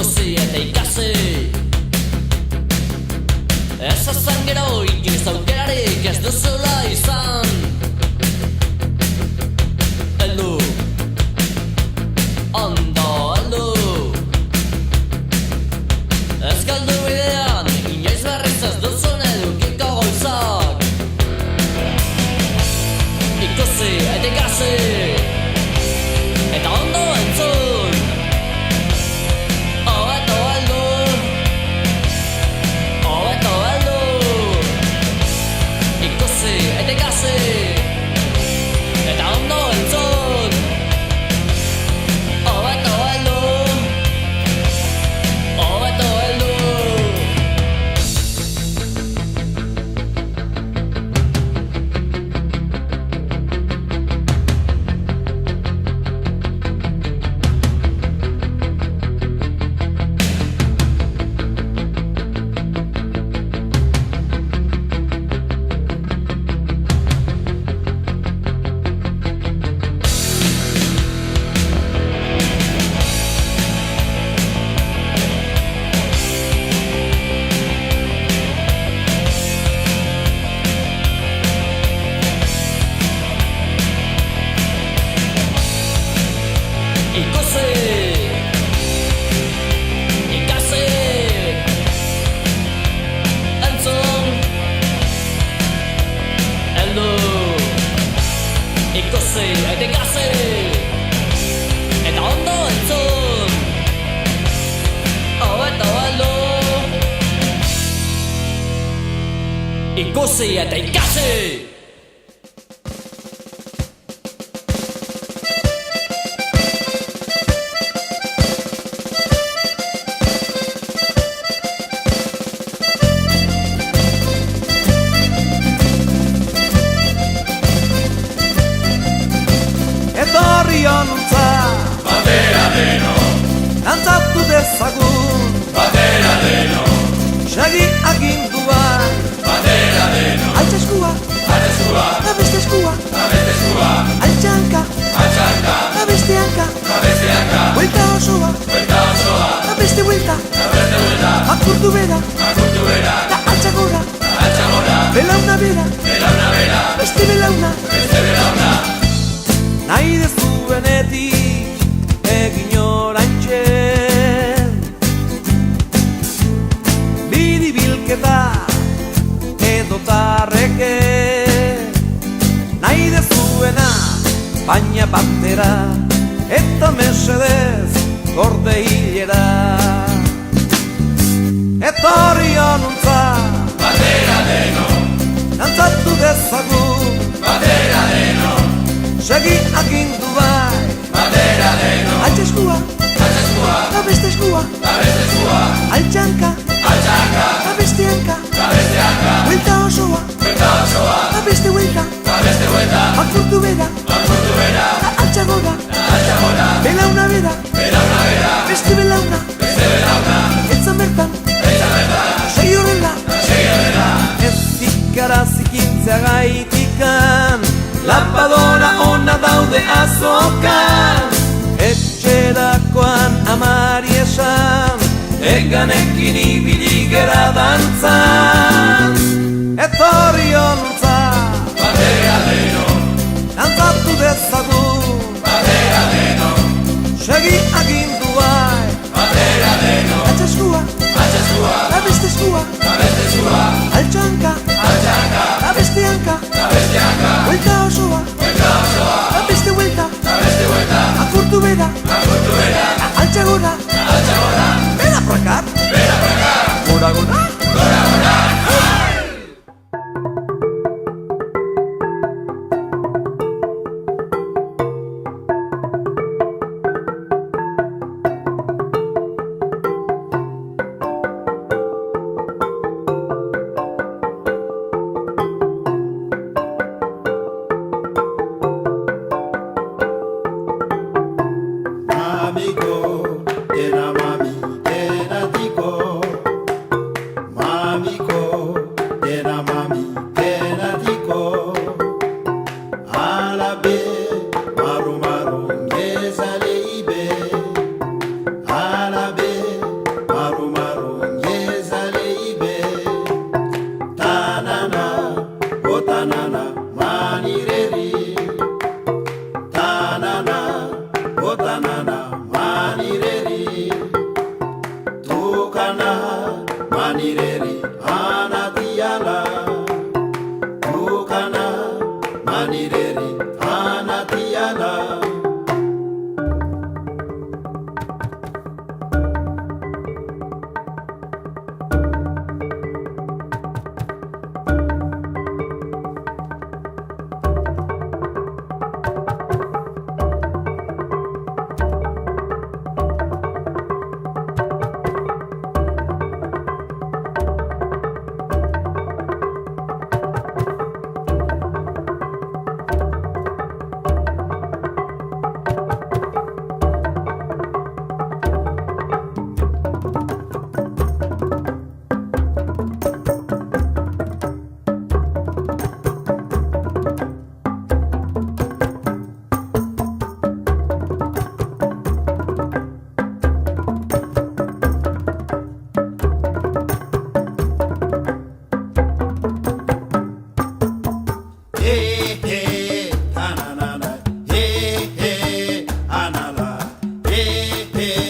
ikusi eta ikasi. Ez azan gero inoiz aukerarik ez duzula izan. Heldu, ondo heldu. Ez galdu bidean, inoiz berriz ez duzun edukiko gauzak. Ikusi eta ikasi, eta ondo entzun. Hobeto heldu, hobeto heldu. Ikusi eta ikasi, eta ondo entzun. Hobeto heldu, hobeto heldu. Ikusi, ikasi, entzun, heldu. Ikusi eta ikasi, eta ondo entzun. Hobeto heldu. Ikusi eta ikasi. Etorri honuntza Batera deno, dantzatu dezagun, batera deno, segi aginduan. batera deno. Altza eskua, Ateskua, eta beste eskua, abesteskua, altza hanka, atxanka, eta beste hanka. abesteanka, Buelta osoa, buelta osoa, eta beste buelta. abeste buelta, Apurtu bera, akurtu bera, eta altza gora. atxagora, Belauna bera, belauna bera, beste belauna. beste belauna. Nahi dezuenetik egin orantxe, biribilketa edo tarreke. Nahi dezuena baina batera eta mesedez gorde hilera. Etorri honuntza Batera deno, dantzatu dezagun, batera deno, segi agindu bai. batera deno. Altza eskua, Ateskua, eta beste eskua, abesteskua, altza hanka, atxanka, eta beste hanka. abesteanka, Buelta osoa, buelta osoa, eta beste buelta. abeste buelta, Apurtu bera, akurtu bera, eta altza gora. atxagora, Belauna bera, belauna bera, beste belauna. beste belauna. Etzan bertan, Eta bertan, segi horrela. segi horrela. Ez ikara zikintzea gaitikan, lapadora ona daude azokan. Etxerakoan amari esan, eganekin ibili gera dantzan. Etorri honuntza, Batera deno, dantzatu dezagun, batera deno, segi agindu bai. batera deno. Altza eskua, Ateskua, eta beste eskua, abesteskua, altza hanka, atxanka, eta beste hanka. abesteanka, Buelta osoa, buelta osoa, eta beste buelta. abeste buelta, Apurtu bera, akurtu bera, altza gora. atxagora, Bera prakar, bera bera, gora gora. gora gora. Hey